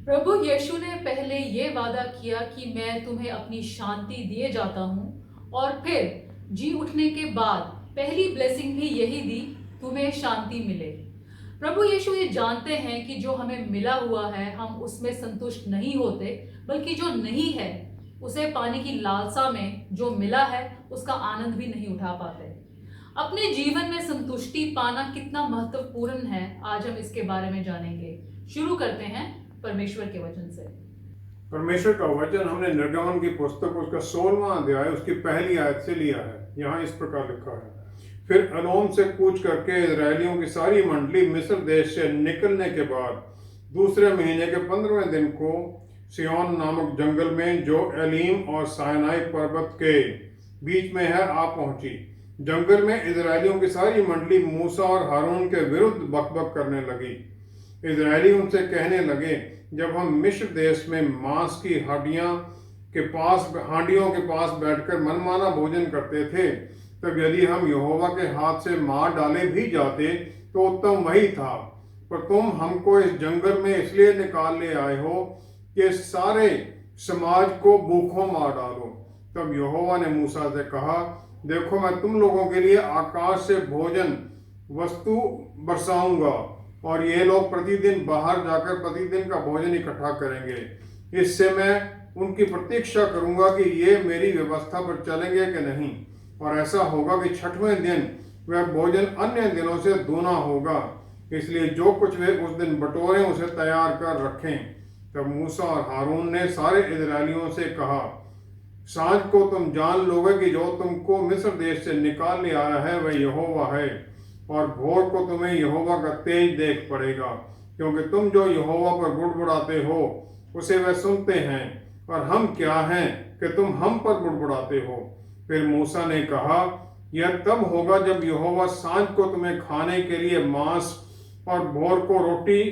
प्रभु यीशु ने पहले ये वादा किया कि मैं तुम्हें अपनी शांति दिए जाता हूँ, और फिर जी उठने के बाद पहली ब्लेसिंग भी यही दी, तुम्हें शांति मिले। प्रभु यीशु ये जानते हैं कि जो हमें मिला हुआ है हम उसमें संतुष्ट नहीं होते, बल्कि जो नहीं है उसे पाने की लालसा में जो मिला है उसका आनंद भी नहीं उठा पाते। अपने जीवन में संतुष्टि पाना कितना महत्वपूर्ण है, आज हम इसके बारे में जानेंगे। शुरू करते हैं परमेश्वर के वचन से। परमेश्वर का वचन हमने निर्गमन की पुस्तक उसका 16वां अध्याय उसकी पहली आयत से लिया है। यहाँ इस प्रकार लिखा है, फिर अलोन से कूच करके इजरायलियों की सारी मंडली मिस्र देश से निकलने के बाद दूसरे महीने के 15वें दिन को सिय्योन नामक जंगल में जो एलीम और साइनाई पर्वत के बीच में है आ पहुंची। जंगल में इजरायलियों की सारी मंडली मूसा और हारून के विरुद्ध बकबक करने लगी। इजरायली उनसे कहने लगे, जब हम मिस्र देश में मांस की हांडियों के पास बैठकर मनमाना भोजन करते थे, तब यदि हम यहोवा के हाथ से मार डाले भी जाते तो उत्तम वही था। पर तुम हमको इस जंगल में इसलिए निकाल ले आए हो कि सारे समाज को भूखों मार डालो। तब यहोवा ने मूसा से कहा, देखो मैं तुम लोगों के लिए आकाश से भोजन वस्तु बरसाऊंगा और ये लोग प्रतिदिन बाहर जाकर प्रतिदिन का भोजन इकट्ठा करेंगे। इससे मैं उनकी प्रतीक्षा करूंगा कि ये मेरी व्यवस्था पर चलेंगे कि नहीं, और ऐसा होगा कि 6वें दिन वह भोजन अन्य दिनों से दूना होगा। इसलिए जो कुछ वे उस दिन बटोरें उसे तैयार कर रखें। तब मूसा और हारून ने सारे इजरायलियों से कहा, सांझ को तुम जान लोगे कि जो तुमको मिस्र देश से निकाल ले आया है वह यहोवा है, और भोर को तुम्हें यहोवा का तेज देख पड़ेगा, क्योंकि तुम जो यहोवा पर बुड़बुड़ाते हो उसे वह सुनते हैं, और हम क्या हैं कि तुम हम पर बुड़बुड़ाते हो। फिर मूसा ने कहा, यह तब होगा जब यहोवा सांझ को तुम्हें खाने के लिए मांस और भोर को रोटी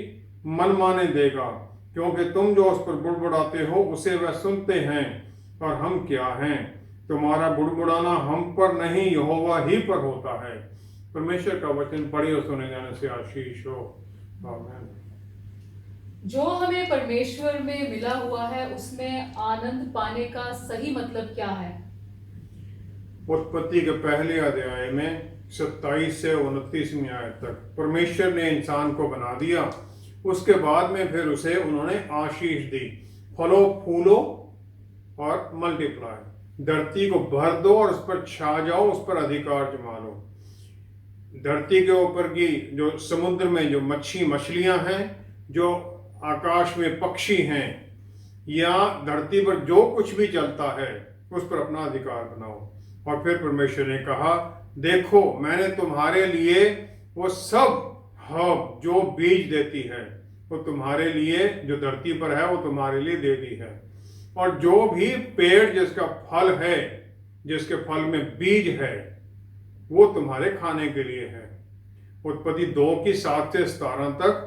मनमाने देगा, क्योंकि तुम जो उस पर बुड़बुड़ाते हो उसे वह सुनते हैं, और हम क्या हैं। तुम्हारा बुड़बुड़ाना हम पर नहीं यहोवा ही पर होता है। परमेश्वर का वचन पढ़े और सुने जाने से आशीष हो। आमीन। जो हमें परमेश्वर में मिला हुआ है उसमें आनंद पाने का सही मतलब क्या है? उत्पत्ति के पहले अध्याय में 27 से 29वीं आयत तक परमेश्वर ने इंसान को बना दिया। उसके बाद में फिर उसे उन्होंने आशीष दी, फलो फूलो और मल्टीप्लाई, धरती को भर दो और उस पर छा जाओ, उस पर अधिकार जमा लो। धरती के ऊपर की जो समुद्र में जो मछलियां हैं, जो आकाश में पक्षी हैं, या धरती पर जो कुछ भी चलता है उस पर अपना अधिकार बनाओ। और फिर परमेश्वर ने कहा, देखो मैंने तुम्हारे लिए वो सब हब जो बीज देती है वो तुम्हारे लिए, जो धरती पर है वो तुम्हारे लिए दे दी है, और जो भी पेड़ जिसका फल है, जिसके फल में बीज है, वो तुम्हारे खाने के लिए है। उत्पत्ति 2 की 7 से 17 तक।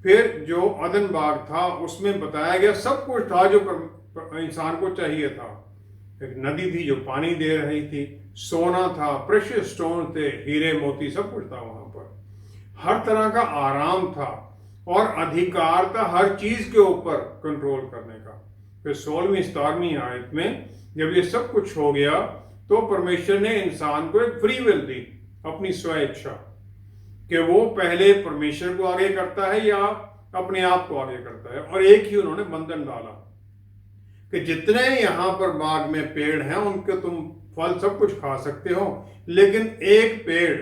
फिर जो अदन बाग था उसमें बताया गया सब कुछ था जो इंसान को चाहिए था। एक नदी थी जो पानी दे रही थी, सोना था, प्रेशियस स्टोन थे, हीरे मोती, सब कुछ था वहां पर। हर तरह का आराम था और अधिकार था हर चीज के ऊपर कंट्रोल करने का। फिर 16वीं 17वीं आयत में जब ये सब कुछ हो गया तो परमेश्वर ने इंसान को एक फ्री विल दी, अपनी स्वेच्छा, कि वो पहले परमेश्वर को आगे करता है या अपने आप को आगे करता है। और एक ही उन्होंने बंधन डाला कि जितने यहां पर बाग में पेड़ हैं उनके तुम फल सब कुछ खा सकते हो, लेकिन एक पेड़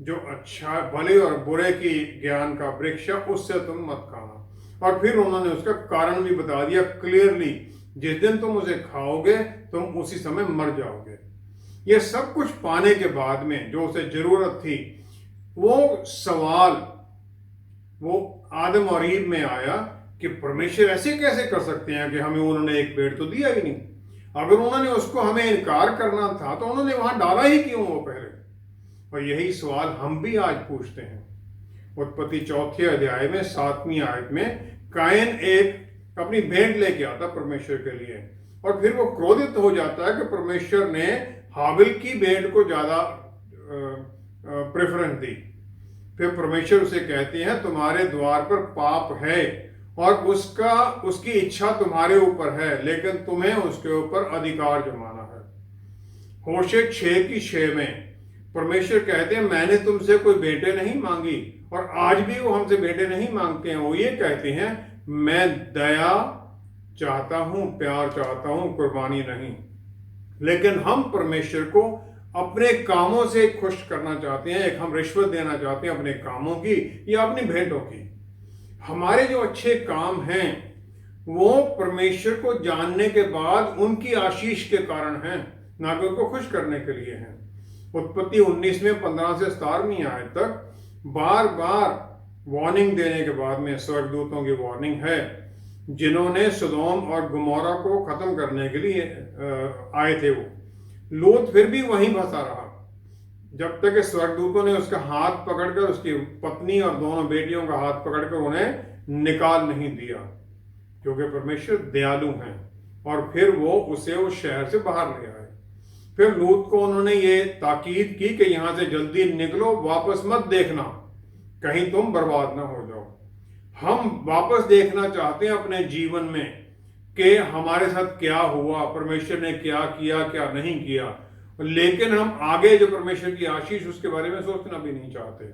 जो अच्छा भले और बुरे की ज्ञान का वृक्ष है उससे तुम मत खाना। और फिर उन्होंने उसका कारण भी बता दिया क्लियरली, जिस दिन तुम उसे खाओगे तुम उसी समय मर जाओगे। ये सब कुछ पाने के बाद में जो उसे जरूरत थी, वो सवाल वो आदम और ईव में आया कि परमेश्वर ऐसे कैसे कर सकते हैं कि हमें उन्होंने एक पेड़ तो दिया ही नहीं। अगर उन्होंने उसको हमें इनकार करना था तो उन्होंने वहां डाला ही क्यों वो पहले। और यही सवाल हम भी आज पूछते हैं। उत्पत्ति 4 अध्याय में 7वीं आयत में कायन एक अपनी भेंट लेके आता परमेश्वर के लिए, और फिर वो क्रोधित हो जाता है कि परमेश्वर ने हाबिल की भेंट को ज्यादा प्रेफरेंस दी। फिर परमेश्वर उसे कहते हैं, तुम्हारे द्वार पर पाप है और उसकी इच्छा तुम्हारे ऊपर है, लेकिन तुम्हें उसके ऊपर अधिकार जमाना है। होशे 6:6 में परमेश्वर कहते हैं, मैंने तुमसे कोई बेटे नहीं मांगी, और आज भी वो हमसे बेटे नहीं मांगते हैं। वो ये कहते हैं, मैं दया चाहता हूं, प्यार चाहता हूं, कुर्बानी नहीं। लेकिन हम परमेश्वर को अपने कामों से खुश करना चाहते हैं। एक हम रिश्वत देना चाहते हैं अपने कामों की या अपनी भेंटों की। हमारे जो अच्छे काम हैं वो परमेश्वर को जानने के बाद उनकी आशीष के कारण हैं, ना कि उनको खुश करने के लिए हैं। उत्पत्ति 19 में 15 से 17वीं आयत तक बार बार वार्निंग देने के बाद में स्वर्गदूतों की वार्निंग है, जिन्होंने सदोम और गमोरा को खत्म करने के लिए आए थे। वो लूत फिर भी वहीं फंसा रहा, जब तक कि स्वर्गदूतों ने उसका हाथ पकड़कर, उसकी पत्नी और दोनों बेटियों का हाथ पकड़कर उन्हें निकाल नहीं दिया, क्योंकि परमेश्वर दयालु हैं। और फिर वो उसे उस शहर से बाहर ले आए। फिर लूत को उन्होंने ये ताकीद की कि यहां से जल्दी निकलो, वापस मत देखना, कहीं तुम बर्बाद ना हो जाओ। हम वापस देखना चाहते हैं अपने जीवन में कि हमारे साथ क्या हुआ, परमेश्वर ने क्या किया, क्या नहीं किया, लेकिन हम आगे जो परमेश्वर की आशीष उसके बारे में सोचना भी नहीं चाहते।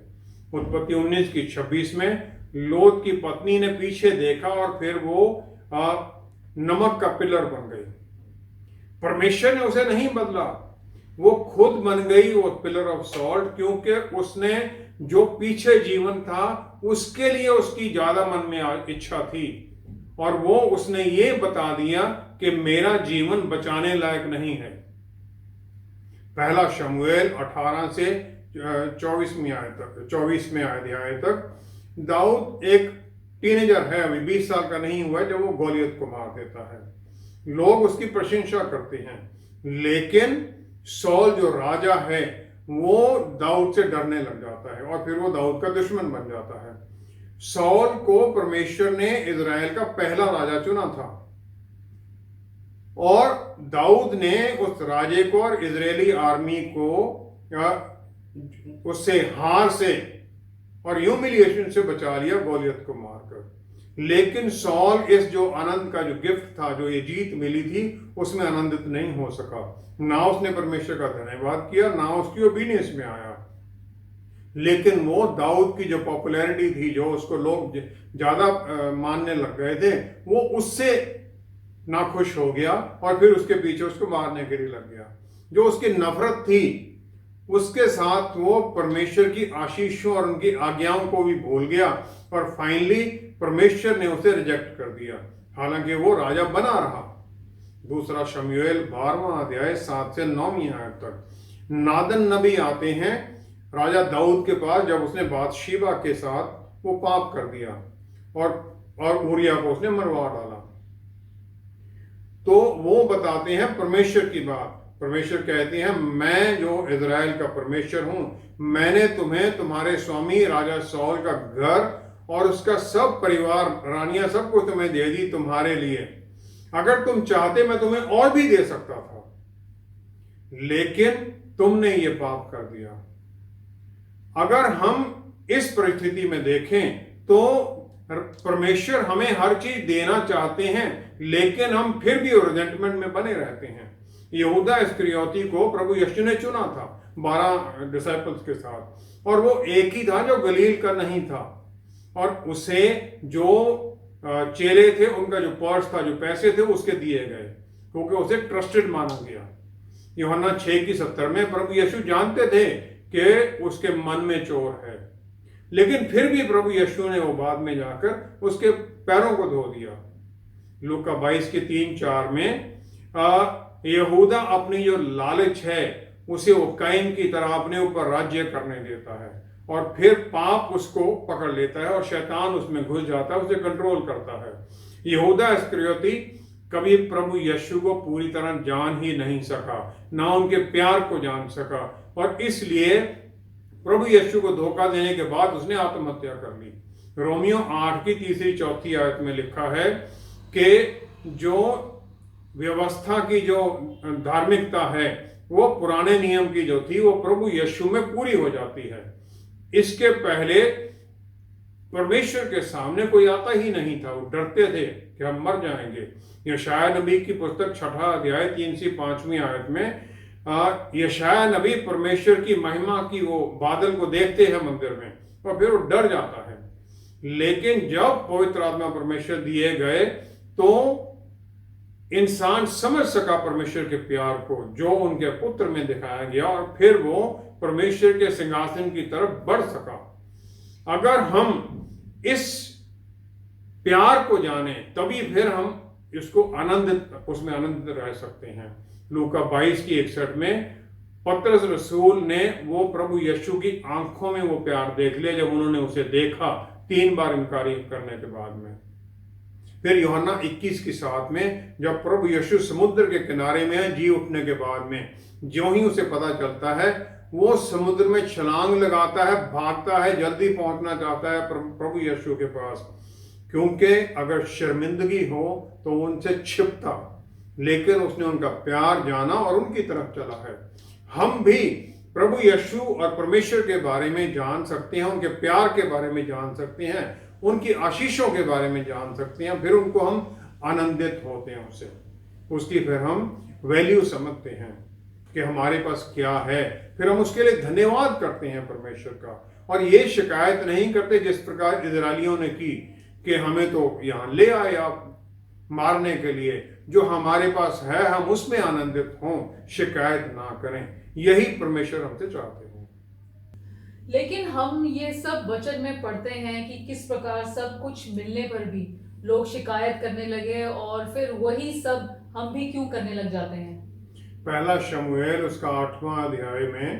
उत्पत्ति 19:26 में लोत की पत्नी ने पीछे देखा और फिर वो नमक का पिलर बन गई। परमेश्वर ने उसे नहीं बदला, वो खुद बन गई वो पिलर ऑफ सॉल्ट, क्योंकि उसने जो पीछे जीवन था उसके लिए उसकी ज्यादा मन में इच्छा थी, और वो उसने ये बता दिया कि मेरा जीवन बचाने लायक नहीं है। पहला शमूएल 18 से 24वीं अध्याय तक दाऊद एक टीनेजर है, अभी 20 साल का नहीं हुआ जब वो गोलियत को मार देता है। लोग उसकी प्रशंसा करते हैं, लेकिन सौल जो राजा है वो दाऊद से डरने लग जाता है और फिर वो दाऊद का दुश्मन बन जाता है। सौल को परमेश्वर ने इजराइल का पहला राजा चुना था, और दाऊद ने उस राजे को और इजरायली आर्मी को उससे हार से और ह्यूमिलिएशन से बचा लिया गोलियत को मारकर। लेकिन सौल इस जो आनंद का जो गिफ्ट था, जो ये जीत मिली थी, उसमें आनंदित नहीं हो सका। ना उसने परमेश्वर का धन्यवाद किया, ना उसकी ओबीडियंस में आया। लेकिन वो दाऊद की जो पॉपुलैरिटी थी, जो उसको लोग ज्यादा मानने लग गए थे, वो उससे नाखुश हो गया और फिर उसके पीछे उसको मारने के लिए लग गया। जो उसकी नफरत थी उसके साथ वो परमेश्वर की आशीषों और उनकी आज्ञाओं को भी भूल गया, और फाइनली परमेश्वर ने उसे रिजेक्ट कर दिया, हालांकि वो राजा बना रहा। दूसरा शमूएल 12वां अध्याय 7 से 9वीं आयत तक नादन नबी आते हैं राजा दाऊद के पास, जब उसने बादशीबा के साथ वो पाप कर दिया और ऊरिया को उसने मरवा डाला। तो वो बताते हैं परमेश्वर की बात। परमेश्वर कहते हैं, मैं जो इजराइल का परमेश्वर हूं, मैंने तुम्हें तुम्हारे स्वामी राजा सौल का घर और उसका सब परिवार, रानियां, सब कुछ तुम्हें दे दी तुम्हारे लिए। अगर तुम चाहते मैं तुम्हें और भी दे सकता था, लेकिन तुमने ये पाप कर दिया। अगर हम इस परिस्थिति में देखें तो परमेश्वर हमें हर चीज देना चाहते हैं, लेकिन हम फिर भी रिजेंटमेंट में बने रहते हैं। यहूदा इस्करियोती को प्रभु यीशु ने चुना था 12 डिसाइपल्स के साथ, और वो एक ही था जो गलील का नहीं था, और उसे जो चेले थे उनका जो पर्स था, जो पैसे थे, उसके दिए गए, क्योंकि उसे ट्रस्टेड माना गया। यूहन्ना 6:70 में प्रभु यीशु जानते थे कि उसके मन में चोर है, लेकिन फिर भी प्रभु यीशु ने वो बाद में जाकर उसके पैरों को धो दिया। लूका 22:3-4 में यहूदा अपनी जो लालच है उसे वो कैन की तरह अपने ऊपर राज्य करने देता है, और फिर पाप उसको पकड़ लेता है और शैतान उसमें घुस जाता है, उसे कंट्रोल करता है। यहूदा इस्करियोती कभी प्रभु यीशु को पूरी तरह जान ही नहीं सका, ना उनके प्यार को जान सका, और इसलिए प्रभु यीशु को धोखा देने के बाद उसने आत्महत्या कर ली। रोमियो 8:3-4 आयत में लिखा है कि जो व्यवस्था की जो धार्मिकता है वो पुराने नियम की जो थी वो प्रभु यीशु में पूरी हो जाती है। इसके पहले परमेश्वर के सामने कोई आता ही नहीं था, वो डरते थे कि हम मर जाएंगे। यशायाह नबी की पुस्तक 6 अध्याय 3 से 5वीं आयत में यशायाह नबी परमेश्वर की महिमा की वो बादल को देखते हैं मंदिर में और फिर वो डर जाता है। लेकिन जब पवित्र आत्मा परमेश्वर दिए गए तो इंसान समझ सका परमेश्वर के प्यार को जो उनके पुत्र में दिखाया गया, और फिर वो परमेश्वर के सिंहासन की तरफ बढ़ सका। अगर हम इस प्यार को जाने तभी फिर हम इसको उसमें आनंदित रह सकते हैं। लूका 22:61 में पतरस रसूल ने वो प्रभु यीशु की आंखों में वो प्यार देख लिया जब उन्होंने उसे देखा 3 बार इनकारी करने के बाद में। फिर यूहन्ना 21:7 में जब प्रभु यीशु समुद्र के किनारे में है जी उठने के बाद में, ज्यों ही उसे पता चलता है वो समुद्र में छलांग लगाता है, भागता है, जल्दी पहुंचना चाहता है प्रभु यीशु के पास, क्योंकि अगर शर्मिंदगी हो तो उनसे छिपता, लेकिन उसने उनका प्यार जाना और उनकी तरफ चला है। हम भी प्रभु यीशु और परमेश्वर के बारे में जान सकते हैं, उनके प्यार के बारे में जान सकते हैं, उनकी आशीषों के बारे में जान सकते हैं, फिर उनको हम आनंदित होते हैं उसकी फिर हम वैल्यू समझते हैं कि हमारे पास क्या है, फिर हम उसके लिए धन्यवाद करते हैं परमेश्वर का, और ये शिकायत नहीं करते जिस प्रकार इजरायलियों ने की कि हमें तो यहाँ ले आए आप मारने के लिए, जो हमारे पास है हम उसमें आनंदित हों, शिकायत ना करें। यही परमेश्वर हमसे चाहते हैं। लेकिन हम ये सब वचन में पढ़ते हैं कि किस प्रकार सब कुछ मिलने पर भी लोग शिकायत करने लगे, और फिर वही सब हम भी क्यों करने लग जाते हैं। पहला शमूएल उसका 8वां अध्याय में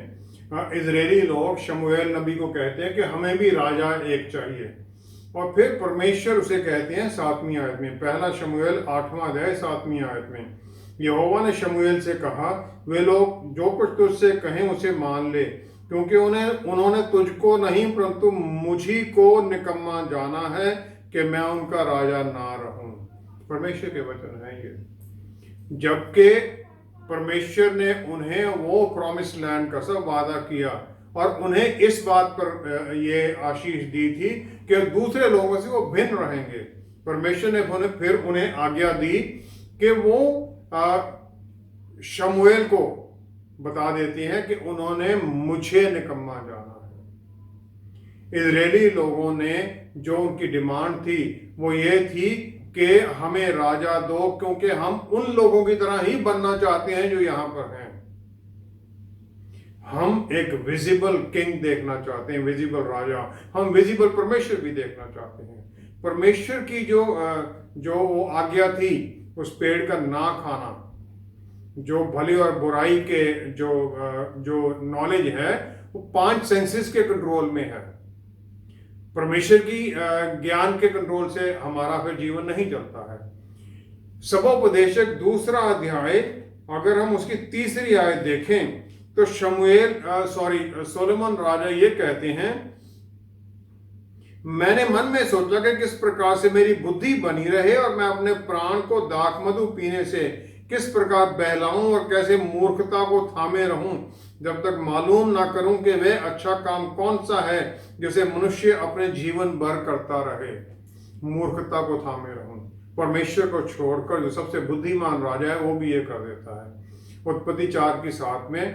इजरायली लोग शमूएल नबी को कहते हैं कि हमें भी राजा एक चाहिए, और फिर परमेश्वर उसे कहते हैं 7वीं आयत में, पहला शमूएल 8वां अध्याय 7वीं आयत में, यहोवा ने शमूएल से कहा वे लोग जो कुछ तुझसे कहें उसे मान ले, क्योंकि उन्होंने तुझको नहीं परंतु मुझी को निकम्मा जाना है कि मैं उनका राजा ना रहूं। परमेश्वर के वचन है ये। जबकि परमेश्वर ने उन्हें वो प्रॉमिस लैंड का सब वादा किया और उन्हें इस बात पर ये आशीष दी थी कि दूसरे लोगों से वो भिन्न रहेंगे। परमेश्वर ने फिर उन्हें आज्ञा दी कि वो शमूएल को बता देती हैं कि उन्होंने मुझे निकम्मा जाना है। इजरायली लोगों ने जो उनकी डिमांड थी वो ये थी कि हमें राजा दो, क्योंकि हम उन लोगों की तरह ही बनना चाहते हैं जो यहां पर हैं। हम एक विजिबल किंग देखना चाहते हैं, विजिबल राजा। हम विजिबल परमेश्वर भी देखना चाहते हैं। परमेश्वर की जो वो आज्ञा थी उस पेड़ का ना खाना, जो भली और बुराई के जो नॉलेज है वो 5 सेंसेस के कंट्रोल में है। परमेश्वर की ज्ञान के कंट्रोल से हमारा फिर जीवन नहीं चलता है। सबोपदेशक 2 अध्याय अगर हम उसकी 3री आयत देखें तो सोलोमन राजा ये कहते हैं, मैंने मन में सोचा कि किस प्रकार से मेरी बुद्धि बनी रहे और मैं अपने प्राण को दाख मधु पीने से किस प्रकार बहलाऊं और कैसे मूर्खता को थामे रहूं, जब तक मालूम ना करूं कि वह अच्छा काम कौन सा है जिसे मनुष्य अपने जीवन भर करता रहे। मूर्खता को थामे रहूं। परमेश्वर को छोड़कर जो सबसे बुद्धिमान राजा है वो भी ये कर देता है। उत्पत्ति 4:7 में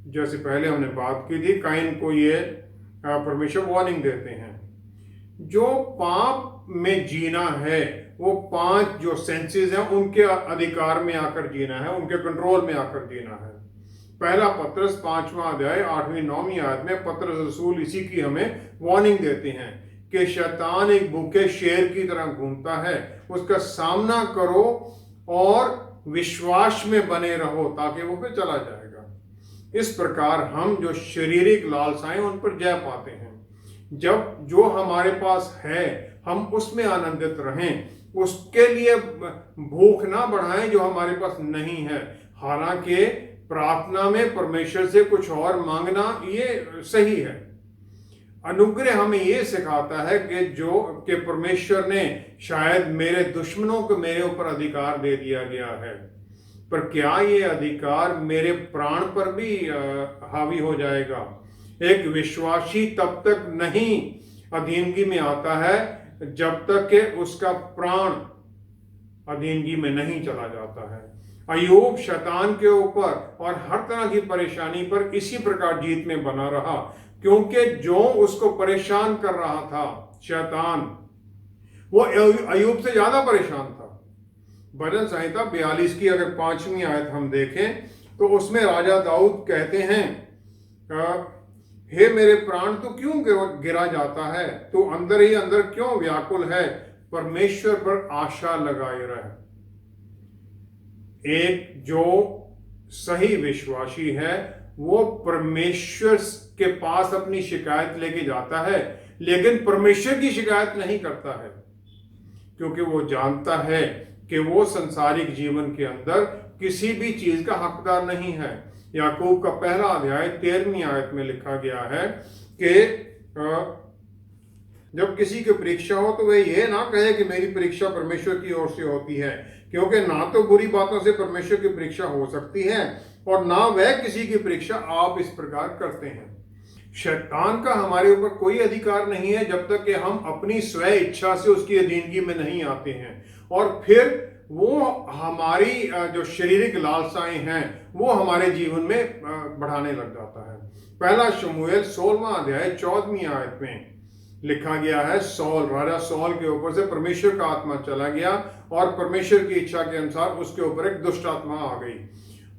जैसे पहले हमने बात की थी, काइन को ये परमेश्वर वार्निंग देते हैं। जो पाप में जीना है वो 5 जो सेंसेस हैं उनके अधिकार में आकर जीना है, उनके कंट्रोल में आकर जीना है। पहला पत्रस 5वां अध्याय 8वीं-9वीं आयत में पत्रस रसूल इसी की हमें वार्निंग देते हैं कि शैतान एक भूखे शेर की तरह घूमता है, उसका सामना करो और विश्वास में बने रहो ताकि वो फिर चला जाएगा। इस प्रकार हम जो शारीरिक लालसाएं उन पर जय पाते हैं। जब जो हमारे पास है हम उसमें आनंदित रहें, उसके लिए भूख ना बढ़ाएं जो हमारे पास नहीं है। हालांकि प्रार्थना में परमेश्वर से कुछ और मांगना ये सही है। अनुग्रह हमें ये सिखाता है कि परमेश्वर ने शायद मेरे दुश्मनों को मेरे ऊपर अधिकार दे दिया गया है, पर क्या ये अधिकार मेरे प्राण पर भी हावी हो जाएगा। एक विश्वासी तब तक नहीं अधीनगी में आता है जब तक कि उसका प्राण अधीनगी में नहीं चला जाता है। अय्यूब शैतान के ऊपर और हर तरह की परेशानी पर इसी प्रकार जीत में बना रहा, क्योंकि जो उसको परेशान कर रहा था शैतान, वो अय्यूब से ज्यादा परेशान था। भजन संहिता 42 की अगर 5वीं आयत हम देखें तो उसमें राजा दाऊद कहते हैं, हे मेरे प्राण तू क्यों गिरा जाता है, तू अंदर ही अंदर क्यों व्याकुल है, परमेश्वर पर आशा लगाए रह। एक जो सही विश्वासी है वो परमेश्वर के पास अपनी शिकायत लेके जाता है, लेकिन परमेश्वर की शिकायत नहीं करता है, क्योंकि वो जानता है कि वो संसारिक जीवन के अंदर किसी भी चीज का हकदार नहीं है। याकूब का पहला अध्याय 13वीं आयत में लिखा गया है कि जब किसी की परीक्षा हो तो वह ये ना कहे कि मेरी परीक्षा परमेश्वर की ओर से होती है, क्योंकि ना तो बुरी बातों से परमेश्वर की परीक्षा हो सकती है और ना वह किसी की परीक्षा आप इस प्रकार करते हैं। शैतान का हमारे ऊपर कोई अधिकार नहीं है जब तक कि हम अपनी स्व इच्छा से उसकी अधीनगी में नहीं आते हैं, और फिर वो हमारी जो शारीरिक लालसाएं हैं वो हमारे जीवन में बढ़ाने लग जाता है। पहला शमूएल 16वां अध्याय 14वीं आयत में लिखा गया है, राजा सौल के ऊपर से परमेश्वर का आत्मा चला गया और परमेश्वर की इच्छा के अनुसार उसके ऊपर एक दुष्ट आत्मा आ गई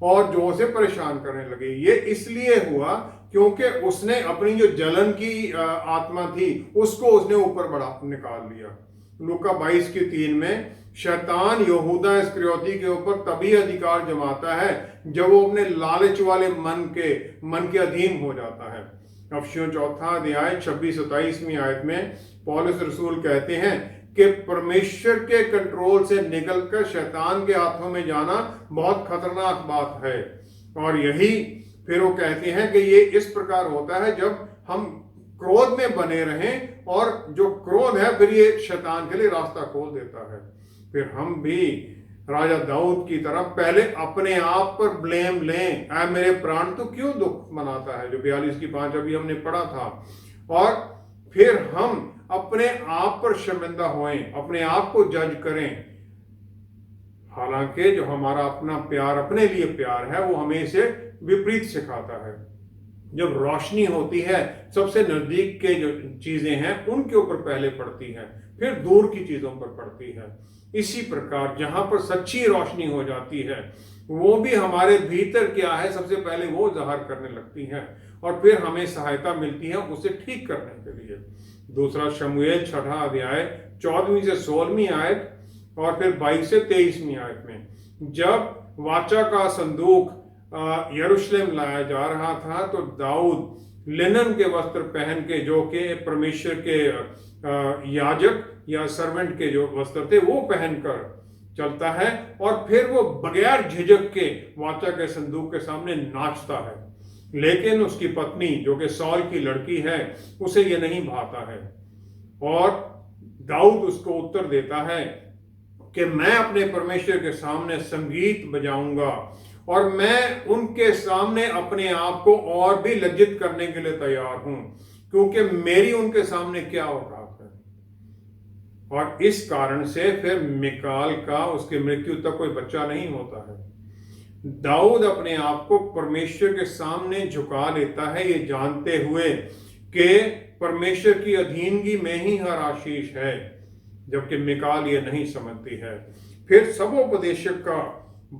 और जो उसे परेशान करने लगी। ये इसलिए हुआ क्योंकि उसने अपनी जो जलन की आत्मा थी उसको उसने ऊपर बढ़ा निकाल लिया। लूका 22:3 में शैतान यहूदा इस्करियोती के ऊपर तभी अधिकार जमाता है जब वो अपने लालच वाले मन के अधीन हो जाता है। अफसियों 4 अध्याय 26-27वीं आयत में पौलुस रसूल कहते हैं कि परमेश्वर के कंट्रोल से निकलकर शैतान के हाथों में जाना बहुत खतरनाक बात है। और यही फिर वो कहते हैं कि ये इस प्रकार होता है जब हम क्रोध में बने रहें, और जो क्रोध है फिर ये शैतान के लिए रास्ता खोल देता है। फिर हम भी राजा दाऊद की तरह पहले अपने आप पर ब्लेम लें, ऐ मेरे प्राण तो क्यों दुख मनाता है, जो 42:5 अभी हमने पढ़ा था, और फिर हम अपने आप पर शर्मिंदा होएं, अपने आप को जज करें। हालांकि जो हमारा अपना प्यार अपने लिए प्यार है वो हमें इसे विपरीत सिखाता है। जब रोशनी होती है सबसे नजदीक के जो चीजें हैं उनके ऊपर पहले पड़ती है, फिर दूर की चीजों पर पड़ती है। इसी प्रकार जहां पर सच्ची रोशनी हो जाती है वो भी हमारे भीतर क्या है सबसे पहले वो ज़ाहिर करने लगती है, और फिर हमें सहायता मिलती है उसे ठीक करने के लिए। दूसरा शमूएल 6 अध्याय 14वीं से 16वीं आयत और फिर 22 से 23वीं आयत में, जब वाचा का संदूक यरूशलेम लाया जा रहा था तो दाऊद लिनन के वस्त्र पहन के, जो कि परमेश्वर के याजक या सर्वेंट के जो वस्त्र थे वो पहनकर चलता है, और फिर वो बगैर झिझक के वाचा के संदूक के सामने नाचता है। लेकिन उसकी पत्नी जो कि सौल की लड़की है उसे ये नहीं भाता है, और दाऊद उसको उत्तर देता है कि मैं अपने परमेश्वर के सामने संगीत बजाऊंगा और मैं उनके सामने अपने आप को और भी लज्जित करने के लिए तैयार हूं, क्योंकि मेरी उनके सामने क्या औकात है। और इस कारण से फिर मिकाल का उसकी मृत्यु तक कोई बच्चा नहीं होता है। दाऊद अपने आप को परमेश्वर के सामने झुका लेता है, ये जानते हुए कि परमेश्वर की अधीनगी में ही हर आशीष है, जबकि मिकाल ये नहीं समझती है। फिर सबोपदेशक का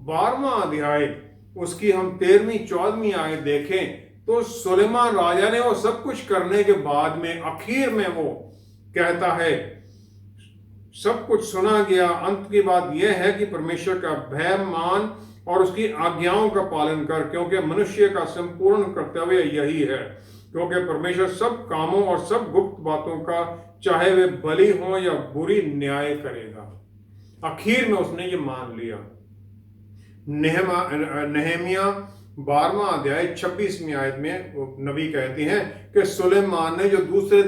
12वां अध्याय उसकी हम 13वीं-14वीं आयत देखें तो सुलेमान राजा ने वो सब कुछ करने के बाद में आखिर में वो कहता है सब कुछ सुना गया, अंत की बात यह है कि परमेश्वर का भय मान और उसकी आज्ञाओं का पालन कर, क्योंकि मनुष्य का संपूर्ण कर्तव्य यही है, क्योंकि परमेश्वर सब कामों और सब गुप्त बातों का चाहे वे भली हो या बुरी न्याय करेगा। आखिर में उसने ये मान लिया। नहमिया 12वां अध्याय 26वीं आयत में नबी कहते हैं कि सुलेमान ने जो दूसरे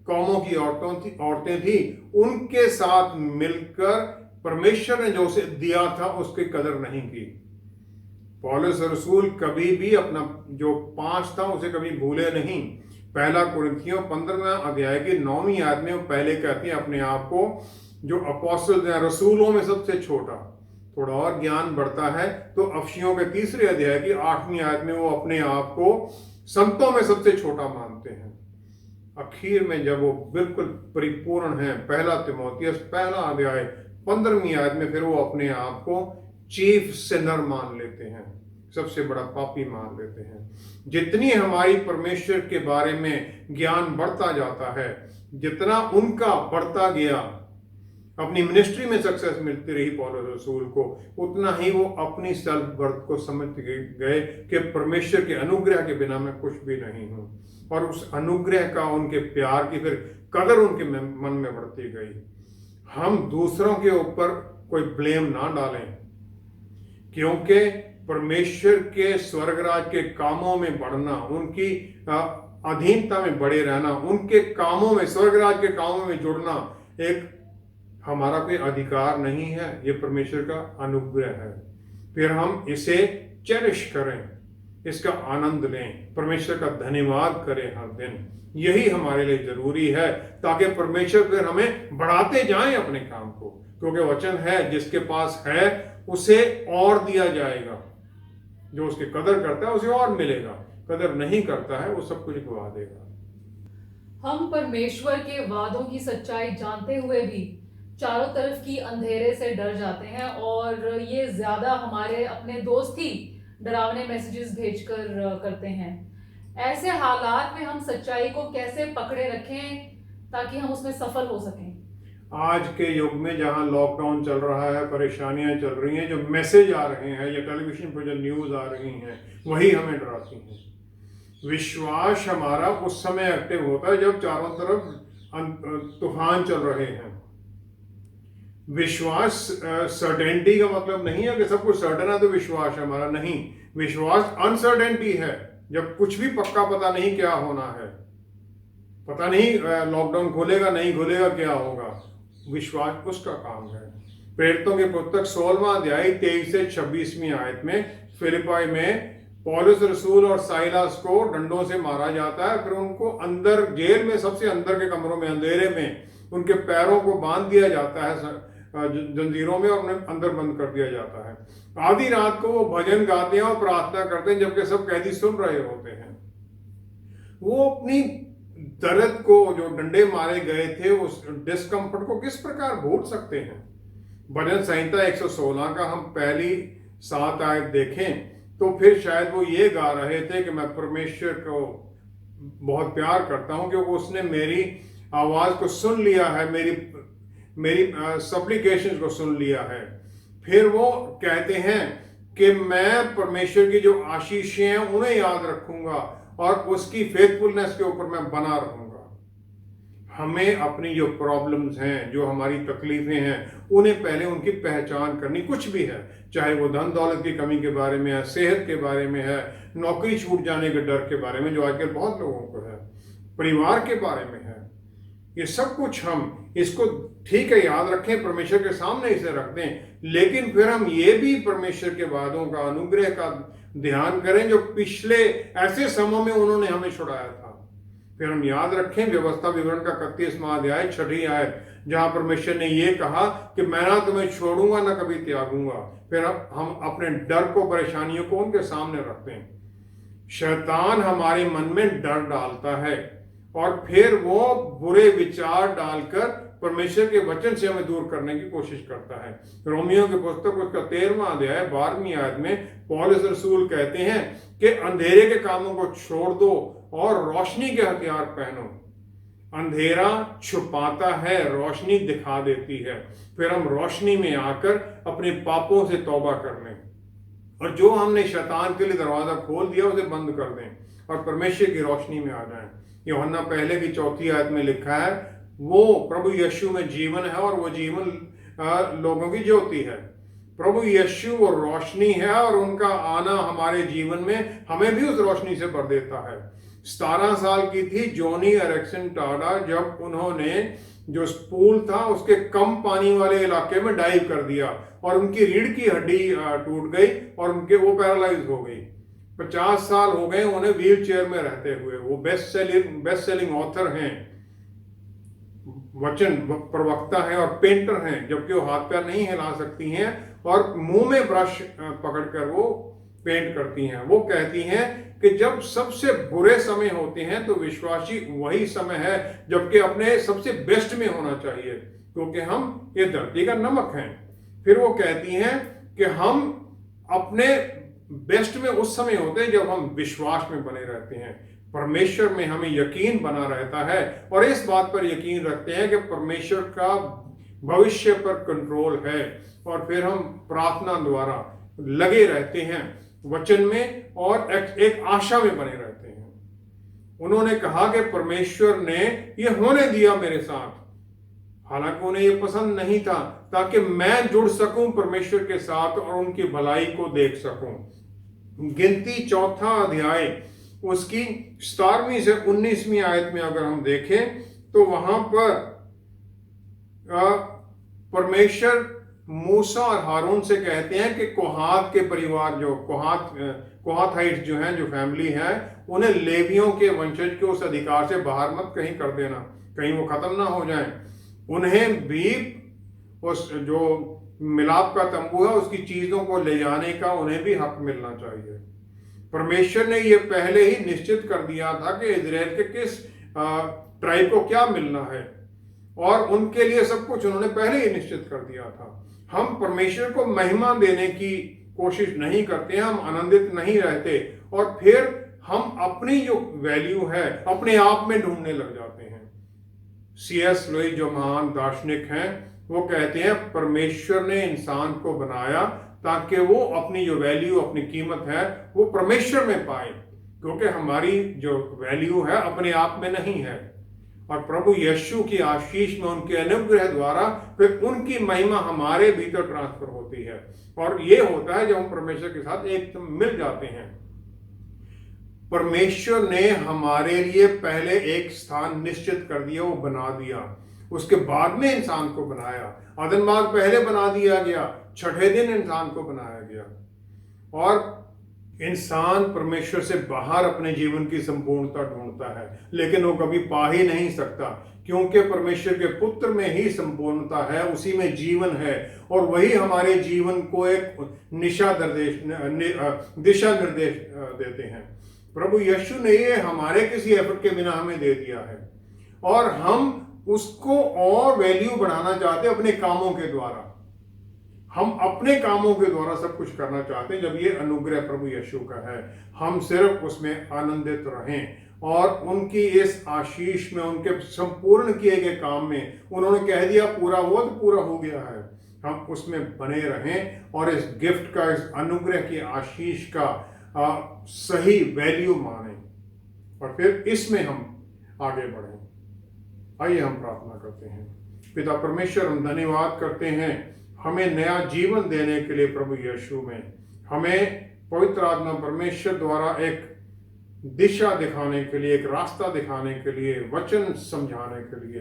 कौमों की औरतें थी उनके साथ मिलकर परमेश्वर ने जो उसे दिया था उसकी कदर नहीं की। पौलुस रसूल कभी भी अपना जो 5 था उसे कभी भूले नहीं। पहला कुरिन्थियों 15वां अध्याय की 9वीं आयत में वो पहले कहते हैं अपने आप को जो अपोस्टल हैं, रसूलों में सबसे छोटा। थोड़ा और ज्ञान बढ़ता है तो अफसियों के 3रे अध्याय की 8वीं आयत में वो अपने आप को संतों में सबसे छोटा मानते हैं। आखिर में जब वो बिल्कुल परिपूर्ण है, पहला तिमोथियस पहला अध्याय 15वीं आयत में फिर वो अपने आप को चीफ सिनर मान लेते हैं, सबसे बड़ा पापी मान लेते हैं। जितनी हमारी परमेश्वर के बारे में ज्ञान बढ़ता जाता है, जितना उनका बढ़ता गया, अपनी मिनिस्ट्री में सक्सेस मिलती रही पौलुस रसूल को, उतना ही वो अपनी सेल्फ वर्थ को समझ गए कि परमेश्वर के अनुग्रह के बिना मैं कुछ भी नहीं हूं। और उस अनुग्रह का, उनके प्यार की फिर कदर उनके मन में बढ़ती गई। हम दूसरों के ऊपर कोई ब्लेम ना डालें, क्योंकि परमेश्वर के स्वर्गराज के कामों में बढ़ना, उनकी अधीनता में बड़े रहना, उनके कामों में, स्वर्गराज के कामों में जुड़ना एक हमारा कोई अधिकार नहीं है, ये परमेश्वर का अनुग्रह है। फिर हम इसे चेरिश करें, इसका आनंद लें, परमेश्वर का धन्यवाद करें हर दिन। यही हमारे लिए जरूरी है, ताकि परमेश्वर फिर हमें बढ़ाते जाएं अपने काम को। क्योंकि वचन है, जिसके पास है उसे और दिया जाएगा, जो उसकी कदर करता है उसे और मिलेगा, कदर नहीं करता है वो सब कुछ गवा देगा। हम परमेश्वर के वादों की सच्चाई जानते हुए भी चारों तरफ की अंधेरे से डर जाते हैं, और ये ज्यादा हमारे अपने दोस्त ही डरावने मैसेजेस भेजकर करते हैं। ऐसे हालात में हम सच्चाई को कैसे पकड़े रखें ताकि हम उसमें सफल हो सकें? आज के युग में जहां लॉकडाउन चल रहा है, परेशानियां चल रही हैं, जो मैसेज आ रहे हैं या टेलीविजन पर जो न्यूज आ रही हैं, वही हमें डराती हैं। विश्वास हमारा उस समय एक्टिव होता है जब चारों तरफ तूफान चल रहे हैं। विश्वास सर्टेनिटी का मतलब नहीं है कि सब कुछ सर्टन है तो विश्वास हमारा नहीं। विश्वास अनसर्टेनिटी है, जब कुछ भी पक्का पता नहीं क्या होना है, पता नहीं लॉकडाउन खुलेगा नहीं खुलेगा, क्या होगा। विश्वास उसका काम है। प्रेरितों की पुस्तक 16वां अध्याय 23 से 26वीं आयत में फिलिप्पी में पौलुस रसूल और साइलास को डंडों से मारा जाता है। फिर उनको अंदर जेल में, सबसे अंदर के कमरों में, अंधेरे में उनके पैरों को बांध दिया जाता है जंजीरों में, और उन्हें अंदर बंद कर दिया जाता है। आधी रात को वो भजन गाते हैं और प्रार्थना करते हैं, जबकि सब कैदी सुन रहे होते हैं। वो अपनी दर्द को, जो डंडे मारे गए थे, उस डिस्कम्फर्ट को किस प्रकार भूल सकते हैं। भजन संहिता 116 का हम पहली 7 आयत देखें तो फिर शायद वो ये गा रहे थे कि मैं परमेश्वर को बहुत प्यार करता हूं, क्योंकि उसने मेरी आवाज को सुन लिया है, मेरी सप्लीकेशन को सुन लिया है। फिर वो कहते हैं कि मैं परमेश्वर की जो आशीषें हैं उन्हें याद रखूंगा और उसकी फेथफुलनेस के ऊपर मैं बना रहूंगा। हमें अपनी जो प्रॉब्लम्स हैं, जो हमारी तकलीफें हैं, उन्हें पहले उनकी पहचान करनी, कुछ भी है, चाहे वो धन दौलत की कमी के बारे में है, सेहत के बारे में है, नौकरी छूट जाने के डर के बारे में जो आजकल बहुत लोगों को है, परिवार के बारे में है। ये सब कुछ हम इसको ठीक है याद रखें, परमेश्वर के सामने इसे रख दें, लेकिन फिर हम ये भी परमेश्वर के वादों का, अनुग्रह का ध्यान करें जो पिछले ऐसे समय में उन्होंने हमें छुड़ाया था। फिर हम याद रखें व्यवस्था विवरण का 31वां अध्याय 6वीं आयत, जहां परमेश्वर ने ये कहा कि मैं ना तुम्हें छोड़ूंगा ना कभी त्यागूंगा। फिर हम अपने डर को, परेशानियों को उनके सामने रखते हैं। शैतान हमारे मन में डर डालता है और फिर वो बुरे विचार डालकर परमेश्वर के वचन से हमें दूर करने की कोशिश करता है। रोमियो की पुस्तक उसका 13वां अध्याय 12वीं आयत में पौलुस रसूल कहते हैं कि अंधेरे के कामों को छोड़ दो और रोशनी के हथियार पहनो। अंधेरा छुपाता है, रोशनी दिखा देती है। फिर हम रोशनी में आकर अपने पापों से तौबा कर लें और जो हमने शैतान के लिए दरवाजा खोल दिया उसे बंद कर दें और परमेश्वर की रोशनी में आ जाएं। यूहन्ना पहले की 4वीं आयत में लिखा है, वो प्रभु यीशु में जीवन है और वो जीवन लोगों की ज्योति है। प्रभु यीशु वो रोशनी है और उनका आना हमारे जीवन में हमें भी उस रोशनी से भर देता है। 17 साल की थी जोनी एरिक्सन टाडा जब उन्होंने जो पूल था उसके कम पानी वाले इलाके में डाइव कर दिया और उनकी रीढ़ की हड्डी टूट गई और वो पैरालाइज हो गई। 50 साल हो गए उन्हें व्हील चेयर में रहते हुए। वो बेस्ट सेलिंग ऑथर हैं, वचन प्रवक्ता हैं और पेंटर हैं, जबकि वो हाथ पैर नहीं हिला सकती हैं और मुंह में ब्रश पकड़कर वो पेंट करती हैं। वो कहती हैं कि जब सबसे बुरे समय होते हैं तो विश्वासी वही समय है जबकि अपने सबसे बेस्ट में होना चाहिए, क्योंकि हम ये धरती का नमक हैं। फिर वो कहती हैं कि हम अपने बेस्ट में उस समय होते हैं जब हम विश्वास में बने रहते हैं, परमेश्वर में हमें यकीन बना रहता है और इस बात पर यकीन रखते हैं कि परमेश्वर का भविष्य पर कंट्रोल है, और फिर हम प्रार्थना द्वारा लगे रहते हैं वचन में और एक आशा में बने रहते हैं। उन्होंने कहा कि परमेश्वर ने ये होने दिया मेरे साथ, हालांकि उन्हें ये पसंद नहीं था, ताकि मैं जुड़ सकूं परमेश्वर के साथ और उनकी भलाई को देख सकूं। गिनती 4 अध्याय उसकी 17वीं से 19वीं आयत में अगर हम देखें तो वहां पर परमेश्वर मूसा और हारून से कहते हैं कि कोहात के परिवार, जो कोहाथाइट्स जो हैं, जो फैमिली है, उन्हें लेवियों के वंशज के उस अधिकार से बाहर मत कहीं कर देना, कहीं वो खत्म ना हो जाएं। उन्हें भी उस जो मिलाप का तंबू है उसकी चीजों को ले जाने का उन्हें भी हक मिलना चाहिए। परमेश्वर ने ये पहले ही निश्चित कर दिया था कि इजराइल के किस ट्राइब को क्या मिलना है और उनके लिए सब कुछ उन्होंने पहले ही निश्चित कर दिया था। हम परमेश्वर को महिमा देने की कोशिश नहीं करते, हम आनंदित नहीं रहते और फिर हम अपनी जो वैल्यू है अपने आप में ढूंढने लग जाते हैं। C.S. लुईस जो महान दार्शनिक हैं, वो कहते हैं परमेश्वर ने इंसान को बनाया ताकि वो अपनी जो वैल्यू, अपनी कीमत है वो परमेश्वर में पाए, क्योंकि हमारी जो वैल्यू है अपने आप में नहीं है। और प्रभु यीशु की आशीष में, उनके अनुग्रह द्वारा फिर उनकी महिमा हमारे भीतर ट्रांसफर होती है, और ये होता है जब हम परमेश्वर के साथ एकदम मिल जाते हैं। परमेश्वर ने हमारे लिए पहले एक स्थान निश्चित कर दिया, वो बना दिया, उसके बाद में इंसान को बनाया। आदमबाग पहले बना दिया गया, छठे दिन इंसान को बनाया गया, और इंसान परमेश्वर से बाहर अपने जीवन की संपूर्णता ढूंढता है, लेकिन वो कभी पा ही नहीं सकता, क्योंकि परमेश्वर के पुत्र में ही संपूर्णता है, उसी में जीवन है, और वही हमारे जीवन को एक दिशा निर्देश देते हैं। प्रभु यीशु ने ये हमारे किसी एफर्ट के बिना हमें दे दिया है, और हम उसको और वैल्यू बढ़ाना चाहते हैं अपने कामों के द्वारा। हम अपने कामों के द्वारा सब कुछ करना चाहते हैं, जब ये अनुग्रह प्रभु यीशु का है। हम सिर्फ उसमें आनंदित रहें और उनकी इस आशीष में, उनके संपूर्ण किए गए काम में, उन्होंने कह दिया पूरा हुआ तो पूरा हो गया है, हम उसमें बने रहें और इस गिफ्ट का, इस अनुग्रह की आशीष का सही वैल्यू माने, और फिर इसमें हम आगे बढ़ें। आइए हम प्रार्थना करते हैं। पिता परमेश्वर, हम धन्यवाद करते हैं हमें नया जीवन देने के लिए प्रभु यीशु में, हमें पवित्र आत्मा परमेश्वर द्वारा एक दिशा दिखाने के लिए, एक रास्ता दिखाने के लिए, वचन समझाने के लिए,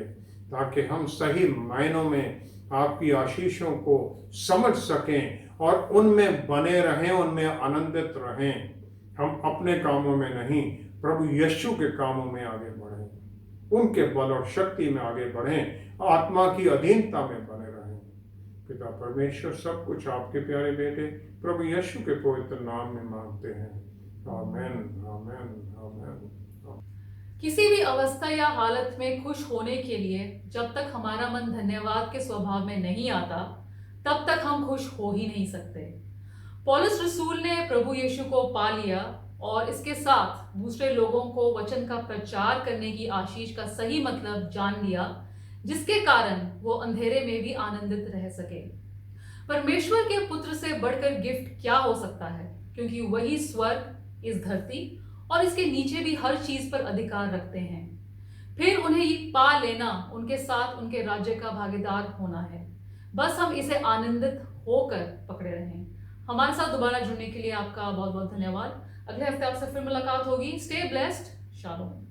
ताकि हम सही मायनों में आपकी आशीषों को समझ सकें और उनमें बने रहें, उनमें आनंदित रहें। हम अपने कामों में नहीं, प्रभु यीशु के कामों में आगे बढ़ें, उनके बल और शक्ति में आगे बढ़ें, आत्मा की अधीनता में बने रहें। पिता परमेश्वर, सब कुछ आपके प्यारे बेटे प्रभु यीशु के पवित्र नाम में मांगते हैं। आमीन, आमीन, आमीन। किसी भी अवस्था या हालत में खुश होने के लिए जब तक हमारा मन धन्यवाद के स्वभाव में नहीं आता, तब तक हम खुश हो ही नहीं सकते। पौलुस रसूल ने प्रभु यीशु को पा लिया और इसके साथ दूसरे लोगों को वचन का प्रचार करने की आशीष का सही मतलब जान लिया, जिसके कारण वो अंधेरे में भी आनंदित रह सके। परमेश्वर के पुत्र से बढ़कर गिफ्ट क्या हो सकता है, क्योंकि वही स्वर्ग, इस धरती और इसके नीचे भी हर चीज पर अधिकार रखते हैं। फिर उन्हें ये पा लेना, उनके साथ उनके राज्य का भागीदार होना है। बस हम इसे आनंदित होकर पकड़े रहें। हमारे साथ दोबारा जुड़ने के लिए आपका बहुत बहुत धन्यवाद। अगले हफ्ते आपसे फिर मुलाकात होगी। Stay blessed. शालोम।